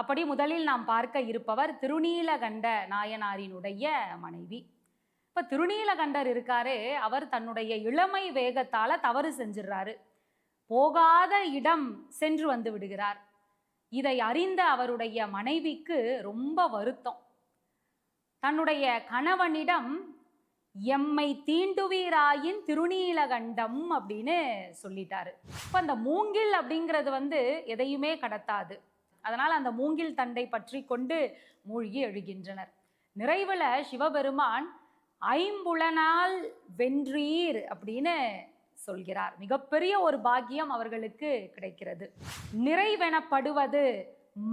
அப்படி முதலில் நாம் பார்க்க இருப்பவர் திருநீலகண்ட நாயனாரினுடைய மனைவி. இப்ப திருநீலகண்டர் இருக்காரே, அவர் தன்னுடைய இளமை வேகத்தால தவறு செஞ்சிடறாரு. போகாத இடம் சென்று வந்து விடுகிறார். இதை அறிந்த அவருடைய மனைவிக்கு ரொம்ப வருத்தம். தன்னுடைய கணவனிடம் எம்மை தீண்டுவீராயின் திருநீலகண்டம் அப்படின்னு சொல்லிட்டாரு. இப்ப அந்த மூங்கில் அப்படிங்கிறது எதையுமே கடத்தாது. அதனால் அந்த மூங்கில் தண்டை பற்றி கொண்டு மூழ்கி எழுகின்றனர். நிறைவுல சிவபெருமான் ஐம்புலனால் வென்றீர் அப்படின்னு சொல்கிறார். மிகப்பெரிய ஒரு பாக்கியம் அவர்களுக்கு கிடைக்கிறது. நிறைவெனப்படுவது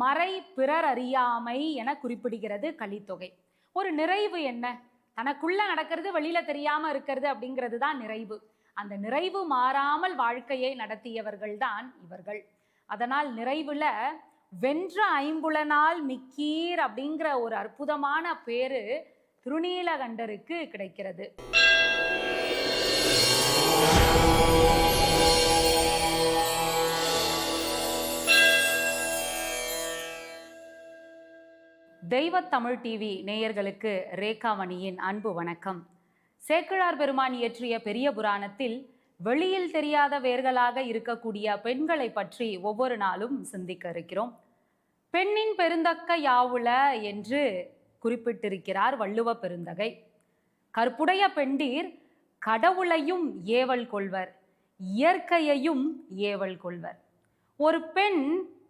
மறை பிறர் அறியாமை என குறிப்பிடுகிறது கலித்தொகை. ஒரு நிறைவு என்ன? தனக்குள்ள நடக்கிறது வெளியில தெரியாம இருக்கிறது அப்படிங்கிறது தான் நிறைவு. அந்த நிறைவு மாறாமல் வாழ்க்கையை நடத்தியவர்கள் தான் இவர்கள். அதனால் நிறைவுல வென்ற ஐம்புலனால் மிக்கீர் அப்படிங்கிற ஒரு அற்புதமான பேரு திருநீலகண்டருக்கு கிடைக்கிறது. தெய்வத்தமிழ் டிவி நேயர்களுக்கு ரேகாமணியின் அன்பு வணக்கம். சேக்கிழார் பெருமான் இயற்றிய பெரிய புராணத்தில் வெளியில் தெரியாத வேர்களாக இருக்கக்கூடிய பெண்களை பற்றி ஒவ்வொரு நாளும் சிந்திக்க இருக்கிறோம். பெண்ணின் பெருந்தக்க யாவுள என்று குறிப்பிட்டிருக்கிறார் வள்ளுவ பெருந்தகை. கற்புடைய பெண்டீர் கடவுளையும் ஏவல் கொள்வர், இயற்கையையும் ஏவல் கொள்வர். ஒரு பெண்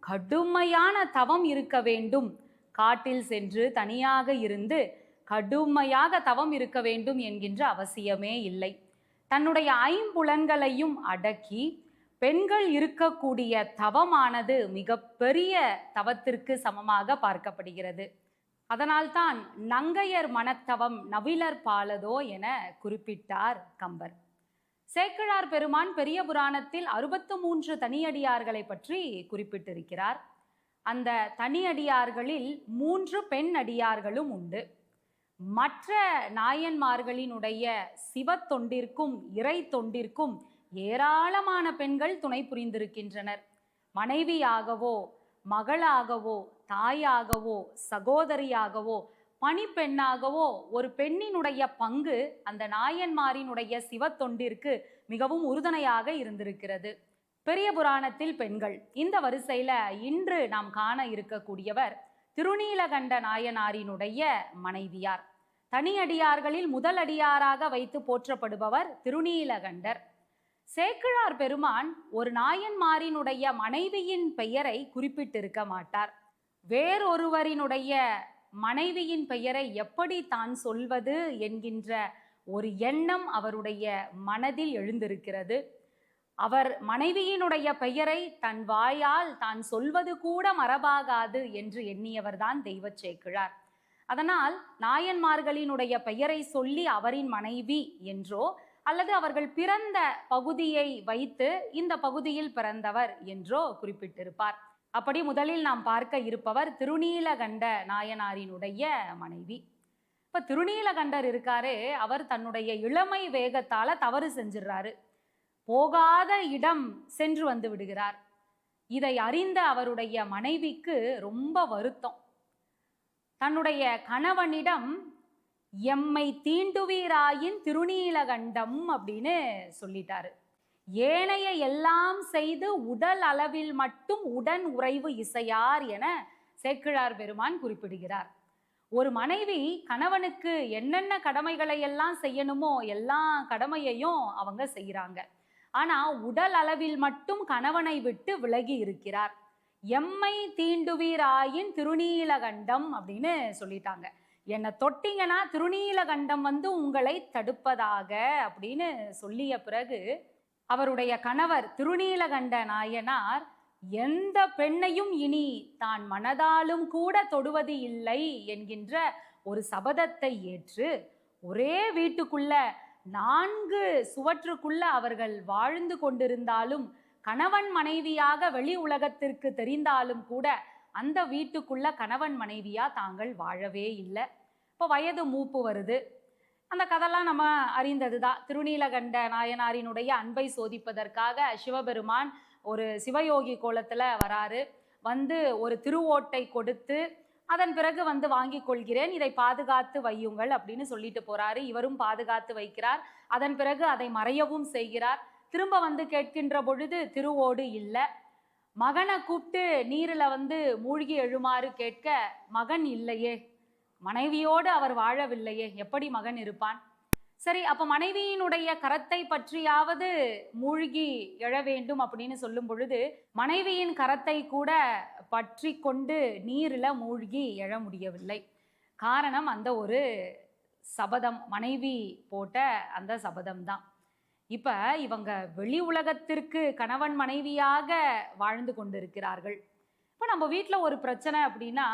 கடுமையான தவம் இருக்க வேண்டும், காட்டில் சென்று தனியாக இருந்து கடுமையாக தவம் இருக்க வேண்டும் என்கின்ற அவசியமே இல்லை. தன்னுடைய ஐம்புலன்களையும் அடக்கி பெண்கள் இருக்கக்கூடிய தவமானது மிகப்பெரிய தவத்திற்கு சமமாக பார்க்கப்படுகிறது. அதனால்தான் நங்கையர் மனத்தவம் நவிலர் பாலதோ என குறிப்பிட்டார் கம்பர். சேக்கிழார் பெருமான் பெரிய புராணத்தில் 63 தனியடியார்களை பற்றி குறிப்பிட்டிருக்கிறார். அந்த தனியடியார்களில் 3 பெண் அடியார்களும் உண்டு. மற்ற நாயன்மார்களினுடைய சிவத்தொண்டிற்கும் இறை தொண்டிற்கும் ஏராளமான பெண்கள் துணை புரிந்திருக்கின்றனர். மனைவியாகவோ, மகளாகவோ, தாயாகவோ, சகோதரியாகவோ, பணிப்பெண்ணாகவோ ஒரு பெண்ணினுடைய பங்கு அந்த நாயன்மாரினுடைய சிவத்தொண்டிற்கு மிகவும் உறுதுணையாக இருந்திருக்கிறது. பெரிய புராணத்தில் பெண்கள், இந்த வரிசையில இன்று நாம் காண இருக்கக்கூடியவர் திருநீலகண்ட நாயனாரினுடைய மனைவியார். தனியடியார்களில் முதல் அடியாராக வைத்து போற்றப்படுபவர் திருநீலகண்டர். சேக்கிழார் பெருமான் ஒரு நாயன்மாரினுடைய மனைவியின் பெயரை குறிப்பிட்டிருக்க மாட்டார். வேறொருவரினுடைய மனைவியின் பெயரை எப்படி தான் சொல்வது என்கின்ற ஒரு எண்ணம் அவருடைய மனதில் எழுந்திருக்கிறது. அவர் மனைவியினுடைய பெயரை தன் வாயால் தான் சொல்வது கூட மரபாகாது என்று எண்ணியவர்தான் தெய்வ சேக்கிழார். அதனால் நாயன்மார்களினுடைய பெயரை சொல்லி அவரின் மனைவி என்றோ அல்லது அவர்கள் பிறந்த பகுதியை வைத்து இந்த பகுதியில் பிறந்தவர் என்றோ குறிப்பிட்டிருப்பார். அப்படி முதலில் நாம் பார்க்க இருப்பவர் திருநீலகண்ட நாயனாரினுடைய மனைவி. இப்ப திருநீலகண்டர் இருக்காரே, அவர் தன்னுடைய இளமை வேகத்தால தவறு செஞ்சிடறாரு. போகாத இடம் சென்று வந்து விடுகிறார். இதை அறிந்த அவருடைய மனைவிக்கு ரொம்ப வருத்தம். தன்னுடைய கணவனிடம் எம்மை தீண்டுவீராயின் திருநீலகண்டம் அப்படின்னு சொல்லிட்டாரு. ஏனைய எல்லாம் செய்து உடல் அளவில் மட்டும் உடன் உறைவு இசையார் என சேக்கிழார் பெருமான் குறிப்பிடுகிறார். ஒரு மனைவி கணவனுக்கு என்னென்ன கடமைகளை எல்லாம் செய்யணுமோ எல்லா கடமையையும் அவங்க செய்யறாங்க. ஆனா உடல் அளவில் மட்டும் கணவனை விட்டு விலகி இருக்கிறார். எம்மை தீண்டுவீராயின் திருநீலகண்டம் அப்படின்னு சொல்லிட்டாங்க. என்னை தொட்டிங்கன்னா திருநீலகண்டம் உங்களை தடுப்பதாக அப்படின்னு சொல்லிய பிறகு அவருடைய கணவர் திருநீலகண்ட நாயனார் எந்த பெண்ணையும் இனி தான் மனதாலும் கூட தொடுவது இல்லை என்கின்ற ஒரு சபதத்தை ஏற்று ஒரே வீட்டுக்குள்ள 4 சுவற்றுக்குள்ள அவர்கள் வாழ்ந்து கொண்டிருந்தாலும், கணவன் மனைவியாக வெளி உலகத்திற்கு தெரிந்தாலும் கூட அந்த வீட்டுக்குள்ள கணவன் மனைவியா தாங்கள் வாழவே இல்லை. இப்போ வயது மூப்பு வருது. அந்த கதைலாம் நம்ம அறிந்ததுதான். திருநீலகண்ட நாயனாரினுடைய அன்பை சோதிப்பதற்காக சிவபெருமான் ஒரு சிவயோகி கோலத்துல வராரு. வந்து ஒரு திருவோட்டை கொடுத்து அதன் பிறகு வந்து வாங்கி கொள்கிறேன், இதை பாதுகாத்து வையுங்கள் அப்படின்னு சொல்லிட்டு போறாரு. இவரும் பாதுகாத்து வைக்கிறார். அதன் பிறகு அதை மறையவும் செய்கிறார். திரும்ப வந்து கேட்கின்ற பொழுது திருவோடு இல்லை. மகனை கூப்பிட்டு நீரில் வந்து மூழ்கி எழுமாறு கேட்க மகன் இல்லையே, மனைவியோடு அவர் வாழவில்லையே, எப்படி மகன் இருப்பான்? சரி, அப்ப மனைவியினுடைய கரத்தை பற்றியாவது மூழ்கி எழ வேண்டும் அப்படின்னு சொல்லும் பொழுது மனைவியின் கரத்தை கூட பற்றி கொண்டு நீரில் மூழ்கி எழ முடியவில்லை. காரணம் அந்த ஒரு சபதம், மனைவி போட்ட அந்த சபதம் தான். இப்ப இவங்க வெளி உலகத்திற்கு கணவன் மனைவியாக வாழ்ந்து கொண்டிருக்கிறார்கள். இப்ப நம்ம வீட்டில் ஒரு பிரச்சனை அப்படின்னா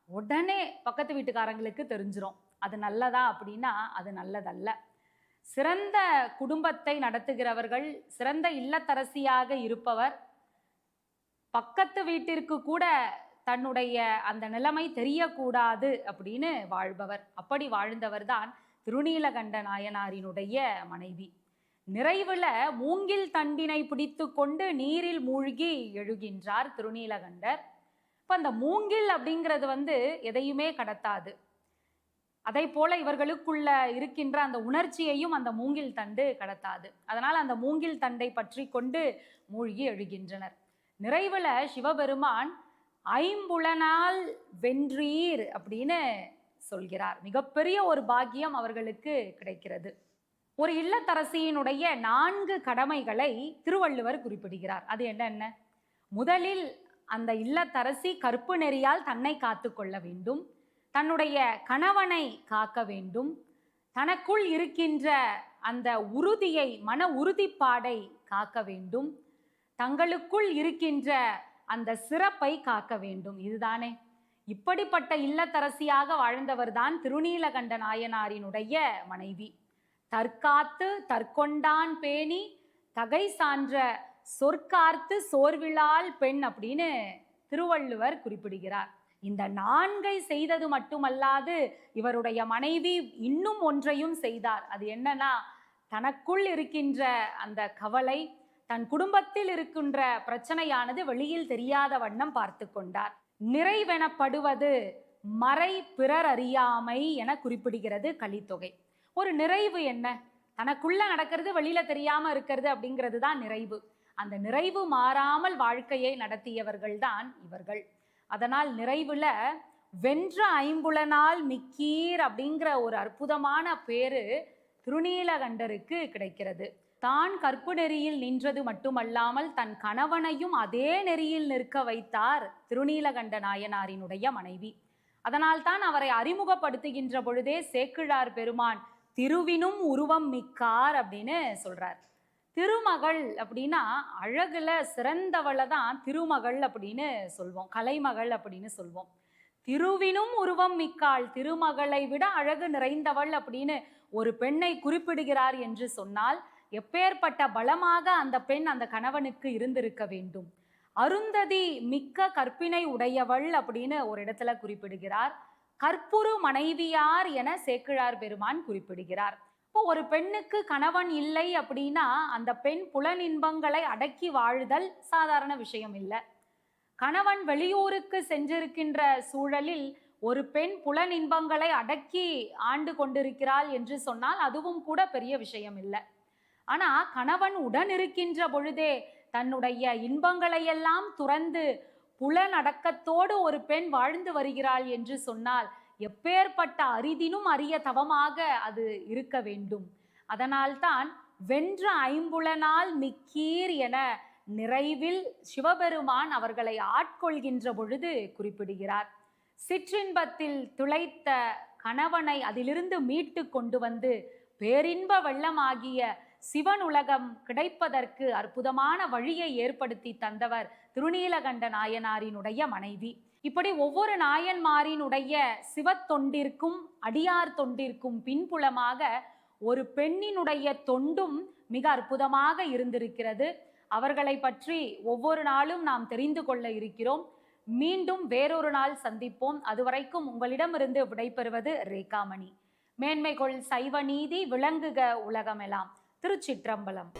உடனே பக்கத்து வீட்டுக்காரங்களுக்கு தெரிஞ்சிரும். அது நல்லதா அப்படின்னா அது நல்லதல்ல. சிறந்த குடும்பத்தை நடத்துகிறவர்கள், சிறந்த இல்லத்தரசியாக இருப்பவர் பக்கத்து வீட்டிற்கு கூட தன்னுடைய அந்த நிலைமை தெரியக்கூடாது அப்படின்னு வாழ்பவர். அப்படி வாழ்ந்தவர் தான் திருநீலகண்ட நாயனாரினுடைய மனைவி. நிறைவுல மூங்கில் தண்டினை பிடித்து கொண்டு நீரில் மூழ்கி எழுகின்றார் திருநீலகண்டர். இப்ப அந்த மூங்கில் அப்படிங்கிறது வந்து எதையுமே கடத்தாது. அதை போல இவர்களுக்குள்ள இருக்கின்ற அந்த உணர்ச்சியையும் அந்த மூங்கில் தண்டு கடத்தாது. அதனால் அந்த மூங்கில் தண்டை பற்றி கொண்டு மூழ்கி எழுகின்றனர். நிறைவுல சிவபெருமான் ஐம்புலனால் வென்றீர் அப்படின்னு சொல்கிறார். மிகப்பெரிய ஒரு பாக்கியம் அவர்களுக்கு கிடைக்கிறது. ஒரு இல்லத்தரசியினுடைய 4 கடமைகளை திருவள்ளுவர் குறிப்பிடுகிறார். அது என்னென்ன? முதலில் அந்த இல்லத்தரசி கற்பு நெறியால் தன்னை காத்து கொள்ள வேண்டும், தன்னுடைய கணவனை காக்க வேண்டும், தனக்குள் இருக்கின்ற அந்த உறுதியை, மன உறுதிப்பாடை காக்க வேண்டும், தங்களுக்குள் இருக்கின்ற அந்த சிறப்பை காக்க வேண்டும். இதுதானே? இப்படிப்பட்ட இல்லத்தரசியாக வாழ்ந்தவர் தான் திருநீலகண்ட நாயனாரினுடைய மனைவி. தற்காத்து தற்கொண்டான் பேணி தகை சான்ற சொற்கார்த்து சோர்விழால் பெண் அப்படின்னு திருவள்ளுவர் குறிப்பிடுகிறார். இந்த 4 செய்தது மட்டுமல்லாது இவருடைய மனைவி இன்னும் ஒன்றையும் செய்தார். அது என்னன்னா, தனக்குள் இருக்கின்ற அந்த கவலை, தன் குடும்பத்தில் இருக்கின்ற பிரச்சனையானது வெளியில் தெரியாத வண்ணம் பார்த்து கொண்டார். நிறைவெனப்படுவது மறை பிறர் அறியாமை என குறிப்பிடுகிறது கலித்தொகை. ஒரு நிறைவு என்ன? தனக்குள்ள நடக்கிறது வெளியில தெரியாம இருக்கிறது அப்படிங்கிறது தான் நிறைவு. அந்த நிறைவு மாறாமல் வாழ்க்கையை நடத்தியவர்கள் தான் இவர்கள். அதனால் நிறைவுல வென்ற ஐம்புலனால் மிக்கீர் அப்படிங்கிற ஒரு அற்புதமான பேரு திருநீலகண்டருக்கு கிடைக்கிறது. தான் கற்பு நெறியில் நின்றது மட்டுமல்லாமல் தன் கணவனையும் அதே நெறியில் நிற்க வைத்தார் திருநீலகண்ட நாயனாரினுடைய மனைவி. அதனால் தான் அவரை அறிமுகப்படுத்துகின்ற பொழுதே சேக்கிழார் பெருமான் திருவினும் உருவம் மிக்கார் அப்படின்னு சொல்றார். திருமகள் அப்படின்னா அழகுல சிறந்தவளை தான் திருமகள் அப்படின்னு சொல்வோம், கலைமகள் அப்படின்னு சொல்வோம். திருவினும் உருவம் மிக்காள், திருமகளை விட அழகு நிறைந்தவள் அப்படின்னு ஒரு பெண்ணை குறிப்பிடுகிறார் என்று சொன்னால் எப்பேற்பட்ட பலமாக அந்த பெண் அந்த கணவனுக்கு இருந்திருக்க வேண்டும். அருந்ததி மிக்க கற்பினை உடையவள் அப்படின்னு ஒரு இடத்துல குறிப்பிடுகிறார். கற்புரு மனைவியார் என சேக்கிழார் பெருமான் குறிப்பிடுகிறார். இப்போ ஒரு பெண்ணுக்கு கணவன் இல்லை அப்படின்னா அந்த பெண் புலனின்பங்களை அடக்கி வாழுதல் சாதாரண விஷயம் இல்லை. கணவன் வெளியூருக்கு சென்றிருக்கின்ற சூழலில் ஒரு பெண் புலனின்பங்களை அடக்கி ஆண்டு கொண்டிருக்கிறாள் என்று சொன்னால் அதுவும் கூட பெரிய விஷயம் இல்லை. ஆனா கணவன் உடன் இருக்கின்ற பொழுதே தன்னுடைய இன்பங்களை எல்லாம் துறந்து புலனடக்கத்தோடு ஒரு பெண் வாழ்ந்து வருகிறாள் என்று சொன்னால் எப்பேற்பட்ட அரிதினும் அரிய தவமாக அது இருக்க வேண்டும். அதனால்தான் வென்ற ஐம்புலனால் மிக்கீர் என நிறைவில் சிவபெருமான் அவர்களை ஆட்கொள்கின்ற பொழுது குறிப்பிடுகிறார். சிற்றின்பத்தில் துளைத்த கணவனை அதிலிருந்து மீட்டு கொண்டு வந்து பேரின்ப வெள்ளமாகிய சிவன் உலகம் கிடைப்பதற்கு அற்புதமான வழியை ஏற்படுத்தி தந்தவர் திருநீலகண்ட நாயனாரினுடைய மனைவி. இப்படி ஒவ்வொரு நாயன்மாரினுடைய சிவத்தொண்டிற்கும் அடியார் தொண்டிற்கும் பின்புலமாக ஒரு பெண்ணினுடைய தொண்டும் மிக அற்புதமாக இருந்திருக்கிறது. அவர்களை பற்றி ஒவ்வொரு நாளும் நாம் தெரிந்து கொள்ள இருக்கிறோம். மீண்டும் வேறொரு நாள் சந்திப்போம். அதுவரைக்கும் உங்களிடமிருந்து விடைபெறுவது ரேகாமணி. மேன்மைகொள் சைவ நீதி விளங்குக உலகமெல்லாம். திருச்சிற்றம்பலம்.